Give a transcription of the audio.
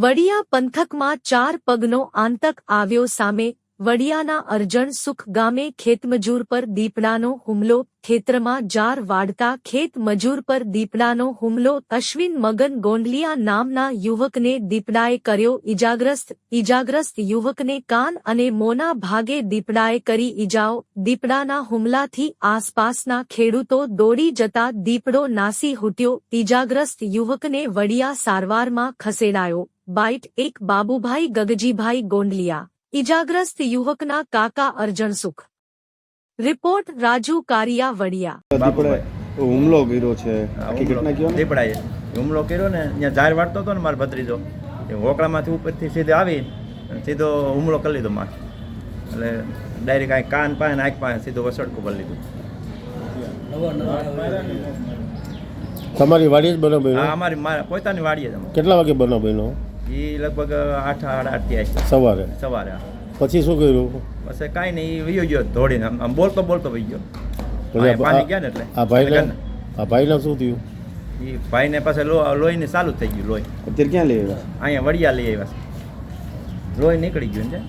વડિયા પંથકમાં 4 પગનો આતંક આવ્યો સામે વડિયાના અરજણ સુખ ગામે ખેતમજૂર પર દીપડાનો હુમલો ખેતરમાં જાર વાળતા ખેતમજૂર પર દીપડાનો હુમલો અશ્વિન મગન ગોંડલિયા નામના યુવકને દીપડાએ કર્યો ઈજાગ્રસ્ત યુવકને કાન અને મોંના ભાગે દીપડાએ કરી ઈજાઓ દીપડાના હુમલાથી આસપાસના ખેડૂતો દોડી જતા દીપડો નાસી હૂટ્યો ઈજાગ્રસ્ત યુવકને વડિયા સારવારમાં ખસેડાયો બાઇટ 1 બાબુભાઈ ગગજીભાઈ ગોંડલિયા ઈજાગ્રસ્ત યુવકના કાકા અરજણ સુખ રિપોર્ટ રાજુ કારિયા વડિયા હુમલો કર્યો છે દીપડાએ હુમલો કર્યો ને ત્યાં ઝાર વાળતો હતો ને મારો ભત્રીજો એ હોકળામાંથી ઉપરથી સીધો આવી સીધો હુમલો કરી લીધો માર એટલે ડાયરેક્ટ આ કાન પાસે આંખ પાસે સીધો વસડકું કરી લીધું. તમારી વાડી જ બનો બન્યો? હા, અમારી પોતાની વાડીએ જ. કેટલા વાગે બનો બન્યો? એ લગભગ 8 સાડા 8 થી આવી સવારે. હા. પછી શું કર્યું? પછી કાંઈ નહીં, એ વયો ગયો દોડીને, આમ બોલતો વહી ગયો. પાણી ગયા ને એટલે આ ભાઈને શું થયું? એ ભાઈને પાસે લોહીને ચાલુ થઈ ગયું. લોહી અત્યારે ક્યાં લઈ આવ્યા? અહીંયા વડિયા લઈ આવ્યા છે. લોહી નીકળી ગયું છે.